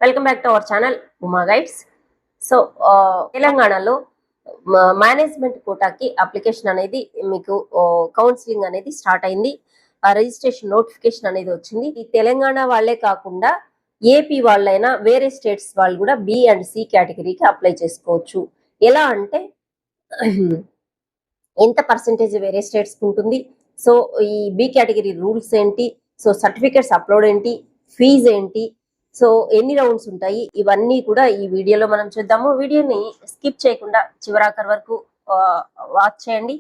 Welcome back to our channel Uma guides. So తెలంగాణలో management కోటాకి application అనేది మీకు కౌన్సిలింగ్ అనేది స్టార్ట్ అయింది. రిజిస్ట్రేషన్ నోటిఫికేషన్ అనేది వచ్చింది. ఈ తెలంగాణ వాళ్ళే కాకుండా ఏపీ వాళ్ళైనా వేరే స్టేట్స్ వాళ్ళు కూడా బి అండ్ సి కేటగిరీకి అప్లై చేసుకోవచ్చు. ఎలా అంటే ఎంత పర్సెంటేజ్ వేరే స్టేట్స్ ఉంటుంది, సో ఈ బి కేటగిరీ రూల్స్ ఏంటి, సో సర్టిఫికేట్స్ అప్లోడ్ ఏంటి, ఫీజు ఏంటి, సో ఎన్ని రౌండ్స్ ఉంటాయి, ఇవన్నీ కూడా ఈ వీడియోలో మనం చూద్దాము. వీడియోని స్కిప్ చేయకుండా చివరాఖరి వరకు వాచ్ చేయండి.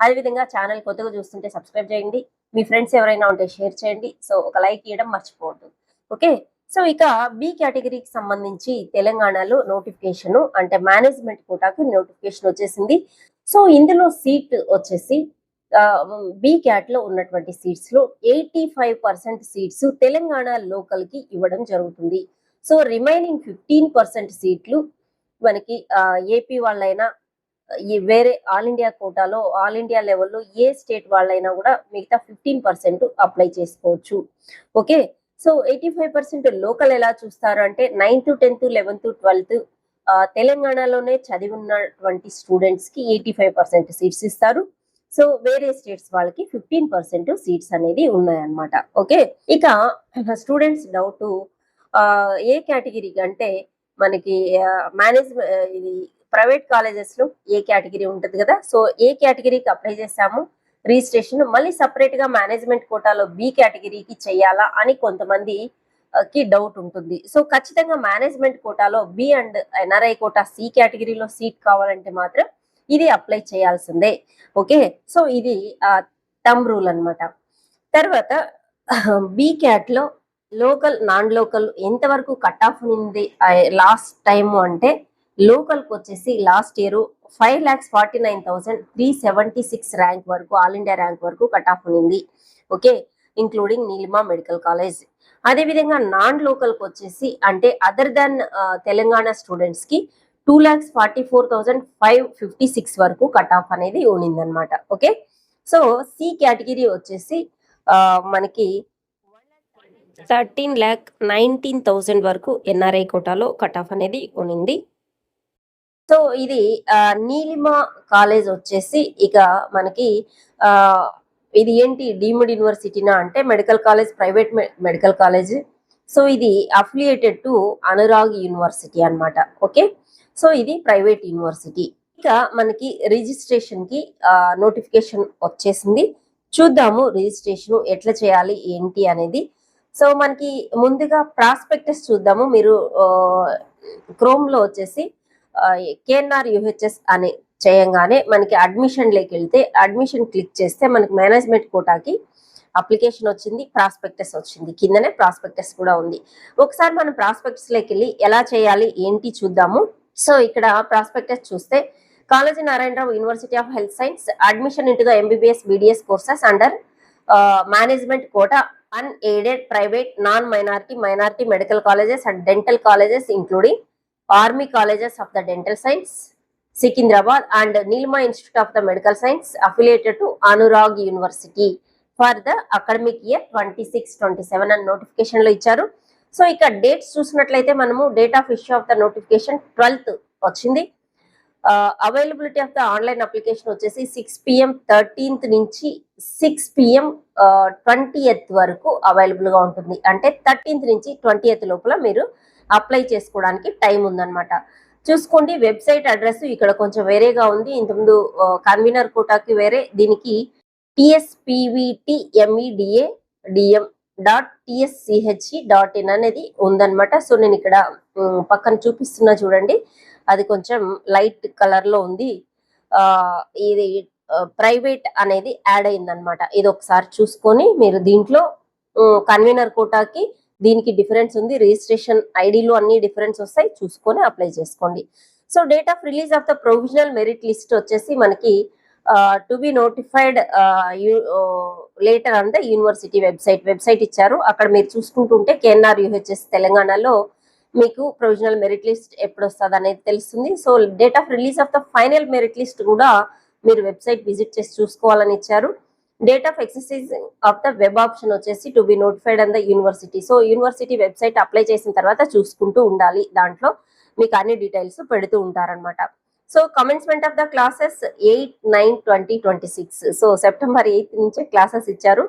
అదేవిధంగా ఛానల్ కొత్తగా చూస్తుంటే సబ్స్క్రైబ్ చేయండి. మీ ఫ్రెండ్స్ ఎవరైనా ఉంటే షేర్ చేయండి. సో ఒక లైక్ ఇవ్వడం మర్చిపోవద్దు. ఓకే, సో ఇక బి కేటగిరీకి సంబంధించి తెలంగాణలో నోటిఫికేషన్ అంటే మేనేజ్మెంట్ కోటాకి నోటిఫికేషన్ వచ్చేసింది. సో ఇందులో సీట్ వచ్చేసి బి క్యాట్ లో ఉన్నటువంటి సీట్స్ లో 85% సీట్స్ తెలంగాణ లోకల్ కి ఇవ్వడం జరుగుతుంది. సో రిమైనింగ్ 15% సీట్లు మనకి ఏపీ వాళ్ళైనా వేరే ఆల్ ఇండియా కోటాలో ఆల్ ఇండియా లెవెల్లో ఏ స్టేట్ వాళ్ళైనా కూడా మిగతా 15% అప్లై చేసుకోవచ్చు. ఓకే, సో 85% లోకల్ ఎలా చూస్తారు అంటే 9th, 10th, 11th, 12th తెలంగాణలోనే చదివి ఉన్నటువంటి స్టూడెంట్స్ కి 85% సీట్స్ ఇస్తారు. సో వేరే స్టేట్స్ వాళ్ళకి 15% సీట్స్ అనేది ఉన్నాయన్నమాట. ఓకే, ఇక స్టూడెంట్స్ డౌట్ ఏ కేటగిరీకి అంటే మనకి మేనేజ్మెంట్ ఇది ప్రైవేట్ కాలేజెస్ లో ఏ కేటగిరీ ఉంటుంది కదా, సో ఏ కేటగిరీకి అప్లై చేసాము రిజిస్ట్రేషన్, మళ్ళీ సపరేట్ గా మేనేజ్మెంట్ కోటాలో బి కేటగిరీకి చెయ్యాలా అని కొంతమంది కి డౌట్ ఉంటుంది. సో ఖచ్చితంగా మేనేజ్మెంట్ కోటాలో B and NRI quota C కేటగిరీలో సీట్ కావాలంటే మాత్రం ఇది అప్లై చేయాల్సిందే. ఓకే, సో ఇది థంబ్ రూల్ అనమాట. తర్వాత బి క్యాట్ లో లోకల్ నాన్ లోకల్ ఎంతవరకు కట్ ఆఫ్ ఉంది లాస్ట్ టైం అంటే లోకల్ కి వచ్చేసి లాస్ట్ ఇయర్ 5,49,376 ర్యాంక్ వరకు ఆల్ ఇండియా ర్యాంక్ వరకు కట్ ఆఫ్ ఉంది. Okay, including Neelima medical college. అదేవిధంగా నాన్ లోకల్ కి వచ్చేసి అంటే అదర్ దాన్ తెలంగాణ స్టూడెంట్స్ కి 2,44,556 వరకు కట్ ఆఫ్ అనేది ఉండిందనమాట. ఓకే, సో సి కేటగిరీ వచ్చేసి మనకి 13,19,000 వరకు ఎన్ఆర్ఐ కోటాలో కట్ ఆఫ్ అనేది ఉండింది. సో ఇది నీలిమా కాలేజ్ వచ్చేసి ఇక మనకి ఇది ఏంటి డీమ్డ్ యూనివర్సిటీనా అంటే medical college, private medical college. So ఇది అఫిలియేటెడ్ టు అనురాగ్ యూనివర్సిటీ అన్నమాట. ఓకే, సో ఇది ప్రైవేట్ యూనివర్సిటీ. ఇక మనకి రిజిస్ట్రేషన్ కి నోటిఫికేషన్ వచ్చేసింది. చూద్దాము రిజిస్ట్రేషన్ ఎట్లా చేయాలి ఏంటి అనేది. సో మనకి ముందుగా ప్రాస్పెక్టస్ చూద్దాము. మీరు క్రోమ్ లో వచ్చేసి కేఎన్ఆర్ యూహెచ్ఎస్ అని చేయంగానే మనకి అడ్మిషన్ లేకి వెళ్తే అడ్మిషన్ క్లిక్ చేస్తే మనకి మేనేజ్మెంట్ కోటాకి అప్లికేషన్ వచ్చింది, ప్రాస్పెక్టస్ వచ్చింది, కిందనే ప్రాస్పెక్టస్ కూడా ఉంది. ఒకసారి మనం ప్రాస్పెక్టస్ లోకి వెళ్ళి ఎలా చేయాలి ఏంటి చూద్దాము. సో ఇక్కడ ప్రాస్పెక్టస్ చూస్తే college Narayanarao university of health science admission into the MBBS BDS courses under management quota unaided private non-minority medical colleges and dental colleges including Army Colleges of the Dental Science, Secunderabad and Nilima Institute of the Medical Science affiliated to Anurag University for the academic year 26-27 and notification లో ఇచ్చారు. So ఇక్కడ dates చూసినట్లయితే మనము date of issue of the notification 12th వచ్చింది. Availability of the online application వచ్చేసి 6 PM 13th నుంచి 6 PM 20th వరకు available గా ఉంటుంది. అంటే 13th నుంచి 20th లోపల మీరు అప్లై చేసుకోవడానికి టైం ఉందన్నమాట. చూసుకోండి, వెబ్సైట్ అడ్రస్ ఇక్కడ కొంచెం వేరేగా ఉంది. ఇంతకుముందు కన్వీనర్ కోటాకి వేరే, దీనికి tspvtmedam.tschc.in అనేది ఉందన్నమాట. సో నేను ఇక్కడ పక్కన చూపిస్తున్నా చూడండి, అది కొంచెం లైట్ కలర్ లో ఉంది. ఇది ప్రైవేట్ అనేది యాడ్ అయిందనమాట. ఇది ఒకసారి చూసుకొని మీరు దీంట్లో కన్వీనర్ కోటాకి దీనికి డిఫరెన్స్ ఉంది, రిజిస్ట్రేషన్ ఐడిలో అన్ని డిఫరెన్స్ వస్తాయి, చూసుకొని అప్లై చేసుకోండి. So date of release of the provisional merit list వచ్చేసి మనకి to be notified later on the university website ఇచ్చారు. అక్కడ మీరు చూసుకుంటుంటే కేఎన్ఆర్ యూహెచ్ఎస్ తెలంగాణలో మీకు ప్రొవిజనల్ మెరిట్ లిస్ట్ ఎప్పుడు వస్తుంది అనేది తెలుస్తుంది. So date of release of the final merit list కూడా మీరు వెబ్సైట్ విజిట్ చేసి చూసుకోవాలని ఇచ్చారు. Date of exercise of the web option వచ్చేసి to be notified on the university. So university website apply చేసిన తర్వాత చూసుకుంటూ ఉండాలి, దాంట్లో మీకు అన్ని డీటెయిల్స్ పెడుతూ ఉంటారనమాట. So commencement of the classes 8/9/2026. So September 8 నుంచే క్లాసెస్ ఇచ్చారు.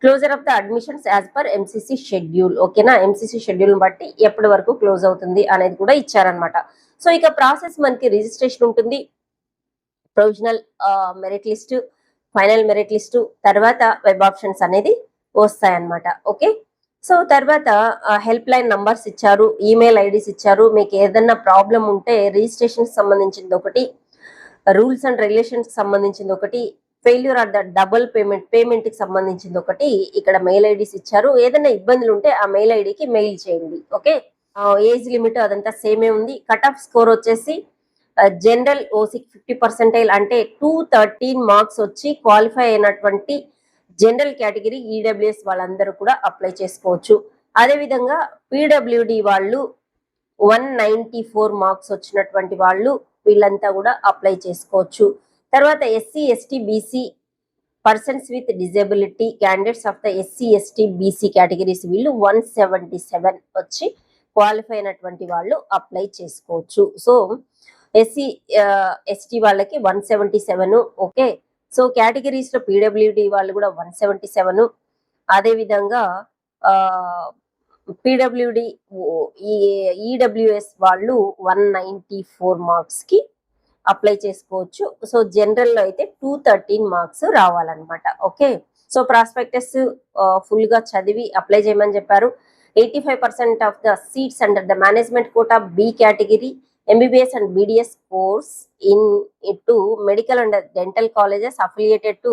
Closure of the admissions as per MCC schedule. ఓకేనా, ఎంసీసీ షెడ్యూల్ బట్టి ఎప్పటి వరకు క్లోజ్ అవుతుంది అనేది కూడా ఇచ్చారనమాట. సో ఇక ప్రాసెస్ మనకి రిజిస్ట్రేషన్ ఉంటుంది, provisional merit list, final merit list, తర్వాత వెబ్ ఆప్షన్స్ అనేది వస్తాయన్నమాట. ఓకే, సో తర్వాత హెల్ప్ లైన్ నంబర్స్ ఇచ్చారు, ఈమెయిల్ ఐడీస్ ఇచ్చారు. మీకు ఏదన్నా ప్రాబ్లం ఉంటే రిజిస్ట్రేషన్ సంబంధించింది ఒకటి, రూల్స్ అండ్ రెగ్యులేషన్స్ సంబంధించింది ఒకటి, failure or the double payment కి సంబంధించింది ఒకటి ఇక్కడ మెయిల్ ఐడీస్ ఇచ్చారు. ఏదైనా ఇబ్బందులు ఉంటే ఆ మెయిల్ ఐడికి మెయిల్ చేయండి. ఓకే, ఏజ్ లిమిట్ అదంతా సేమే ఉంది. కట్ ఆఫ్ స్కోర్ వచ్చేసి జనరల్ ఓసీ 50% అంటే 213 మార్క్స్ వచ్చి క్వాలిఫై అయినటువంటి జనరల్ కేటగిరీ ఈడబ్ల్యూఎస్ వాళ్ళందరూ కూడా అప్లై చేసుకోవచ్చు. అదేవిధంగా పీడబ్ల్యూడి వాళ్ళు 194 మార్క్స్ వచ్చినటువంటి వాళ్ళు వీళ్ళంతా కూడా అప్లై చేసుకోవచ్చు. తర్వాత SC ST BC persons with disability candidates of the SC ST BC categories వీళ్ళు 177 వచ్చి క్వాలిఫై అయినటువంటి వాళ్ళు అప్లై చేసుకోవచ్చు. సో ఎస్సీ ఎస్టీ వాళ్ళకి 177. ఓకే, సో కేటగిరీస్ లో పీడబ్ల్యూడి వాళ్ళు కూడా 177. అదే విధంగా పీడబ్ల్యూడి ఈడబ్ల్యూఎస్ వాళ్ళు 194 మార్క్స్ కి అప్లై చేసుకోవచ్చు. సో జనరల్ లో అయితే 213 మార్క్స్ రావాలన్నమాట. ఓకే, సో ప్రాస్పెక్టస్ ఫుల్ గా చదివి అప్లై చేయమని చెప్పారు. 85% of the seats under the management quota B category MBBS and BDS course to medical and dental colleges affiliated to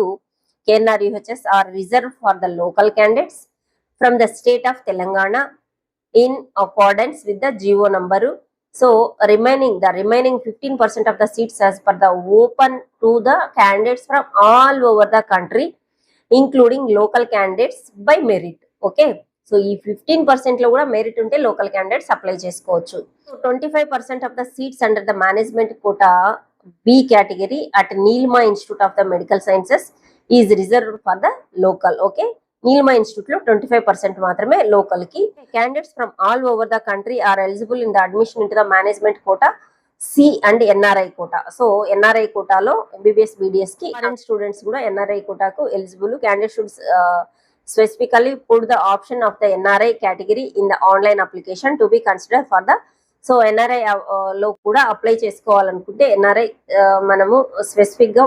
KNR UHS are reserved for the local candidates from the state of Telangana in accordance with the GO number. So remaining 15% of the seats as per the open to the candidates from all over the country, including local candidates by merit. Okay, so ఈ 15% లో కూడా merit ఉంటే local candidates apply చేసుకోవచ్చు. 25% of the seats under the management quota B category at Nilma institute of the medical sciences is reserved for the local. Okay, Nilma institute లో 25% మాత్రమే local కి. Candidates from all over the country are eligible in the admission in to the management quota C and NRI quota. So NRI కోటాలో MBBS BDS కి foreign students కూడా NRI కోటాకు eligible. Candidate should specifically put the option of the NRI category in the online application to be considered for the. So NRI లో కూడా apply చేసుకోవాలనుకుంటే NRI మనము specific గా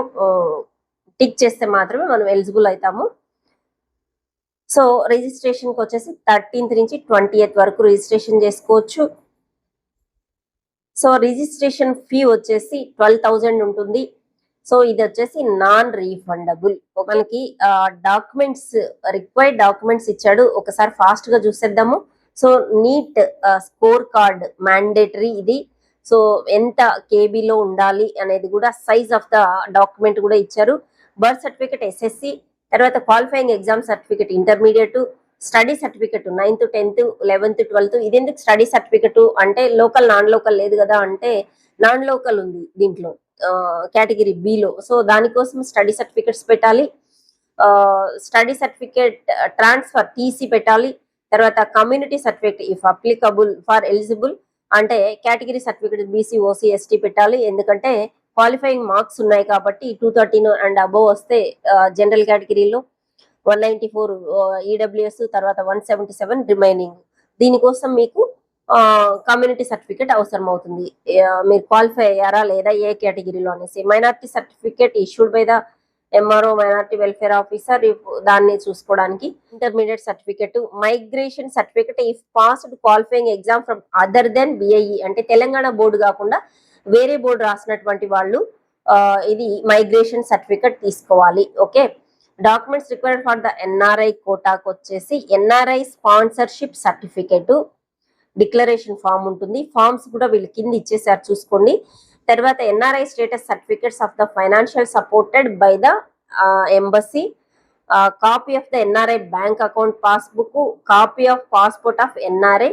tick చేస్తే మాత్రమే మనం ఎలిజిబుల్ అవుతాము. సో రిజిస్ట్రేషన్ కి వచ్చేసి 13th నుంచి 20th వరకు రిజిస్ట్రేషన్ చేసుకోవచ్చు. సో రిజిస్ట్రేషన్ ఫీ వచ్చేసి 12,000 ఉంటుంది. సో ఇది వచ్చేసి నాన్ రీఫండబుల్. మనకి డాక్యుమెంట్స్ రిక్వైర్డ్ డాక్యుమెంట్స్ ఇచ్చాడు, ఒకసారి ఫాస్ట్ గా చూసేద్దాము. So neat score card mandatory ఇది. సో ఎంత కేబీలో ఉండాలి అనేది కూడా, సైజ్ ఆఫ్ ద డాక్యుమెంట్ కూడా ఇచ్చారు. బర్త్ సర్టిఫికెట్ ఎస్ఎస్సి, తర్వాత qualifying exam certificate intermediate, study certificate 9th 10th 11th 12th. ఇది ఎందుకు స్టడీ సర్టిఫికెట్ అంటే లోకల్ నాన్ లోకల్ లేదు కదా అంటే నాన్ లోకల్ ఉంది దీంట్లో కేటగిరీ బిలో. సో దానికోసం స్టడీ సర్టిఫికెట్స్ పెట్టాలి, స్టడీ సర్టిఫికెట్ ట్రాన్స్ఫర్ టీసీ పెట్టాలి, తర్వాత community certificate if applicable for eligible అంటే category certificate BC OC ST పెట్టాలి. ఎందుకంటే క్వాలిఫైయింగ్ మార్క్స్ ఉన్నాయి కాబట్టి 213 అండ్ అబోవ్ వస్తే జనరల్ కేటగిరీలో 194 ఈడబ్ల్యూఎస్, తర్వాత 177 రిమైనింగ్. దీనికోసం మీకు కమ్యూనిటీ సర్టిఫికేట్ అవసరం అవుతుంది, మీరు క్వాలిఫై అయ్యారా లేదా ఏ కేటగిరీలో అనేసి. Minority certificate issued by the MRO minority welfare officer దాన్ని చూసుకోవడానికి. Intermediate certificate, migration certificate if passed qualifying exam from other than BIE అంటే తెలంగాణ బోర్డు కాకుండా వేరే బోర్డు రాసినటువంటి వాళ్ళు ఇది మైగ్రేషన్ సర్టిఫికేట్ తీసుకోవాలి. Okay, documents required for the NRI కోటాకు వచ్చేసి NRI sponsorship certificate, declaration form ఉంటుంది, ఫామ్స్ కూడా వీళ్ళు కింద ఇచ్చేసారు చూసుకోండి. తర్వాత NRI status certificates of the financial supported by the embassy, copy of the NRI bank account passbook, copy of passport of NRI,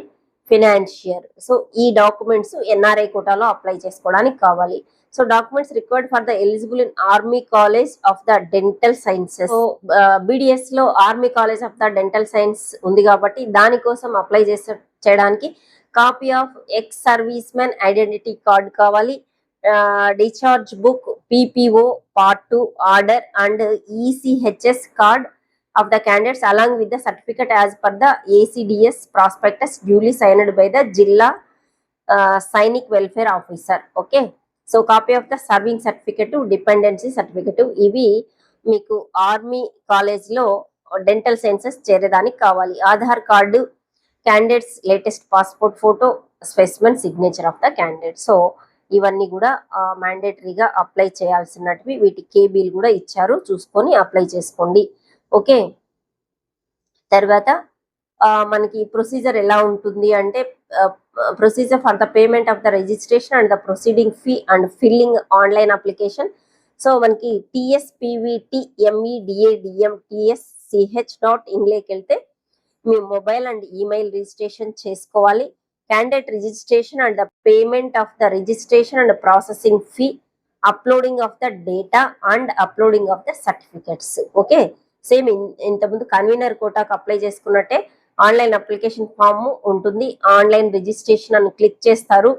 financier. So ఈ డాక్యుమెంట్స్ ఎన్ఆర్ఐ కోటాలో apply చేసుకోవడానికి కావాలి. So documents required for the eligible in army college of the dental sciences. So BDS లో army college of the dental science ఉంది కాబట్టి దానికోసం apply చేయడానికి copy of ex service men identity card కావాలి. Discharge book, PPO part 2 order and ECHS card of the candidates along with the certificate as per the ACDS prospectus duly signed by the Jilla Sainik Welfare Officer. Okay. So copy of the serving certificate, dependency certificate, ఇవి మీకు army college లో dental sciences చేరేదానికి కావాలి. Aadhaar card, candidates latest passport photo, specimen signature of the candidate. So ఇవన్నీ కూడా మ్యాండేటరీగా apply చేయాల్సినవి. వీటి కేబీలు కూడా ఇచ్చారు, చూసుకొని అప్లై చేసుకోండి. ఓకే. తర్వాత మనకి ప్రొసీజర్ ఎలా ఉంటుంది అంటే procedure for the payment of the registration and the proceeding fee and filling online application. So మనకి TSPVTMEDADMTSCH.in లోకి మీ మొబైల్ అండ్ ఈమెయిల్ రిజిస్ట్రేషన్ చేసుకోవాలి. Candidate registration and the payment of the registration and processing fee, uploading of the data and uploading of the certificates. Okay. Same ఇంతకుముందు convener కోటాకు apply చేసుకున్నట్టే online application form ఉంటుంది. Online registration అని click చేస్తారు.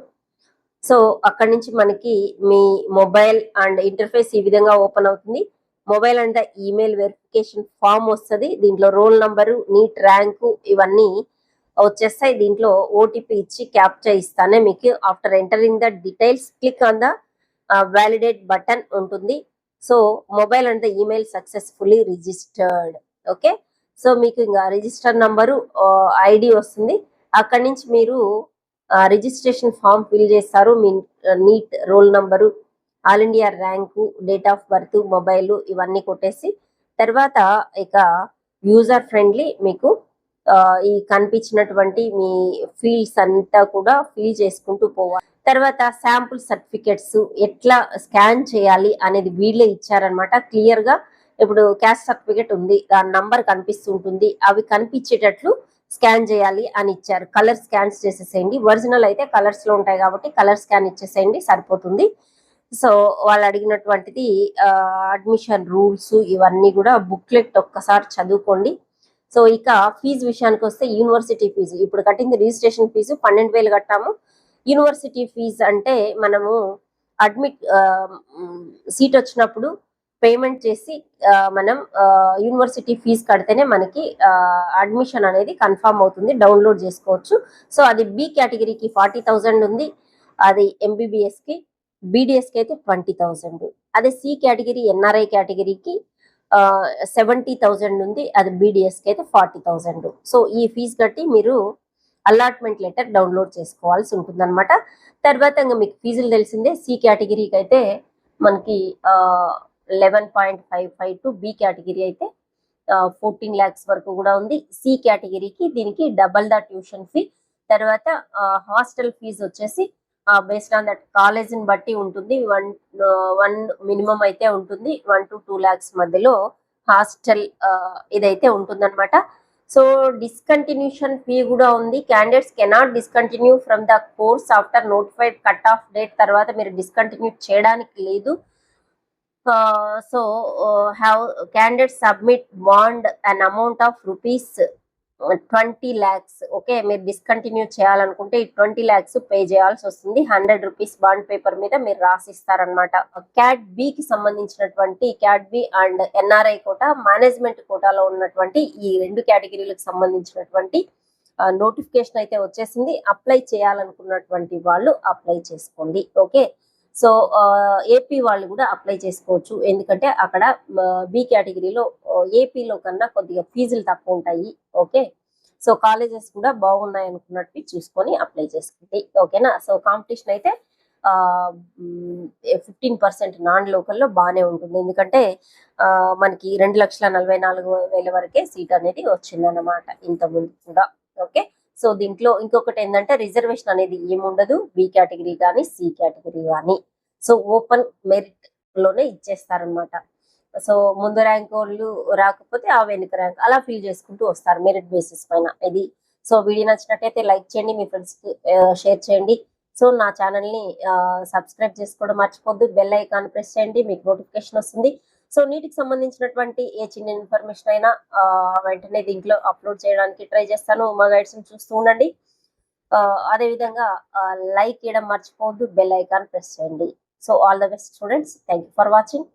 So అక్కడి నుంచి మనకి మీ mobile and interface ఈ విధంగా ఓపెన్ అవుతుంది. Mobile and email verification form వస్తుంది. దీంట్లో రోల్ నంబరు, నీట్ ర్యాంకు ఇవన్నీ వచ్చేస్తాయి. దీంట్లో ఓటీపీ ఇచ్చి క్యాప్చా ఇస్తానే మీకు after entering the details click on the validate button ఉంటుంది. So mobile and the email successfully registered. Okay. So మీకు ఇంకా రిజిస్టర్ నంబరు, ఐడి వస్తుంది. అక్కడి నుంచి మీరు రిజిస్ట్రేషన్ ఫామ్ ఫిల్ చేస్తారు. మీ NEET roll number, all India rank, date of birth, mobile ఇవన్నీ కొట్టేసి తర్వాత ఇక యూజర్ ఫ్రెండ్లీ మీకు ఈ కనిపించినటువంటి మీ ఫీల్డ్స్ అంతా కూడా ఫిల్ చేసుకుంటూ పోవాలి. తర్వాత శాంపుల్ సర్టిఫికెట్స్ ఎట్లా స్కాన్ చేయాలి అనేది వీళ్ళే ఇచ్చారనమాట క్లియర్ గా. ఇప్పుడు క్యాస్ట్ సర్టిఫికెట్ ఉంది, దాని నంబర్ కనిపిస్తుంటుంది, అవి కనిపించేటట్లు స్కాన్ చేయాలి అని ఇచ్చారు. కలర్ స్కాన్స్ చేసేసేయండి. ఒరిజినల్ అయితే కలర్స్ లో ఉంటాయి కాబట్టి కలర్ స్కాన్ ఇచ్చేసేయండి, సరిపోతుంది. సో వాళ్ళు అడిగినటువంటిది అడ్మిషన్ రూల్స్ ఇవన్నీ కూడా బుక్లెట్ ఒక్కసారి చదువుకోండి. సో ఇక ఫీజు విషయానికి వస్తే యూనివర్సిటీ ఫీజు ఇప్పుడు కట్టింది రిజిస్ట్రేషన్ ఫీజు 12,000 కట్టాము. యూనివర్సిటీ ఫీజు అంటే మనము అడ్మిట్ సీట్ వచ్చినప్పుడు పేమెంట్ చేసి మనం యూనివర్సిటీ ఫీజు కడితేనే మనకి అడ్మిషన్ అనేది కన్ఫర్మ్ అవుతుంది, డౌన్లోడ్ చేసుకోవచ్చు. సో అది బి కేటగిరీకి 40,000 ఉంది, అది ఎంబీబీఎస్ కి, బీడిఎస్ కి అయితే 20,000. అదే సి కేటగిరీ ఎన్ఆర్ఐ కేటగిరీకి 70,000 ఉంది, అది బీడిఎస్ కి అయితే 40,000. సో ఈ ఫీజు కట్టి మీరు అలాట్మెంట్ లెటర్ డౌన్లోడ్ చేసుకోవాల్సి ఉంటుంది అనమాట. తర్వాత ఇంకా మీకు ఫీజులు తెలిసిందే. సి కేటగిరీకి అయితే మనకి 11.55 టు బి కేటగిరీ అయితే 14 lakhs వరకు కూడా ఉంది. సి కేటగిరీకి దీనికి డబల్ ద ట్యూషన్ ఫీ. తర్వాత హాస్టల్ ఫీజు వచ్చేసి బేస్డ్ ఆన్ దట్ కాలేజీని బట్టి ఉంటుంది. వన్ మినిమం అయితే ఉంటుంది, 1 to 2 lakhs మధ్యలో హాస్టల్ ఇదైతే ఉంటుందన్నమాట. సో డిస్కంటిన్యూషన్ ఫీ కూడా ఉంది. Candidates cannot discontinue from the course after notified cut off date. తర్వాత మీరు డిస్కంటిన్యూ చేయడానికి లేదు. So have candidate submit bond an amount of rupees 20 lakhs. Okay, మీరు డిస్కంటిన్యూ చేయాలనుకుంటే 20 lakhs పే చేయాల్సి వస్తుంది. 100 rupees బాండ్ పేపర్ మీద మీరు రాసిస్తారనమాట. క్యాట్ బి కి సంబంధించినటువంటి cat B and NRI quota, management కోటాలో ఉన్నటువంటి ఈ 2 కేటగిరీలకు సంబంధించినటువంటి నోటిఫికేషన్ అయితే వచ్చేసింది. అప్లై చేయాలనుకున్నటువంటి వాళ్ళు అప్లై చేసుకోండి. ఓకే. సో ఏపీ వాళ్ళు కూడా అప్లై చేసుకోవచ్చు, ఎందుకంటే అక్కడ బి కేటగిరీలో ఏపీలో కన్నా కొద్దిగా ఫీజులు తక్కువ ఉంటాయి. ఓకే. సో కాలేజెస్ కూడా బాగున్నాయి అనుకున్నట్టు చూసుకొని అప్లై చేసుకోండి. ఓకేనా. సో కాంపిటీషన్ అయితే 15% నాన్ లోకల్లో బాగానే ఉంటుంది, ఎందుకంటే మనకి 2,44,000 వరకే సీట్ అనేది వచ్చిందన్నమాట ఇంతకుముందు కూడా. ఓకే. సో దీంట్లో ఇంకొకటి ఏంటంటే రిజర్వేషన్ అనేది ఏముండదు, బి కేటగిరీ కానీ సి కేటగిరీ కానీ. సో ఓపెన్ మెరిట్ లోనే ఇచ్చేస్తారనమాట. సో ముందు ర్యాంక్ వాళ్ళు రాకపోతే ఆ వెనుక ర్యాంక్ అలా ఫిల్ చేసుకుంటూ వస్తారు మెరిట్ బేసిస్ పైన. ఇది సో వీడియో నచ్చినట్టయితే లైక్ చేయండి, మీ ఫ్రెండ్స్ కి షేర్ చేయండి. సో నా ఛానల్ ని సబ్స్క్రైబ్ చేసుకోవడం మర్చిపోద్దు, బెల్ ఐకాన్ ప్రెస్ చేయండి, మీకు నోటిఫికేషన్ వస్తుంది. సో నీటికి సంబంధించినటువంటి ఏ చిన్న ఇన్ఫర్మేషన్ అయినా వెంటనే దీంట్లో అప్లోడ్ చేయడానికి ట్రై చేస్తాను. మా గైడ్స్ చూస్తూ ఉండండి. అదే విధంగా లైక్ చేయడం మర్చిపోవద్దు, బెల్ ఐకాన్ ప్రెస్ చేయండి. So all the best students, thank you for watching.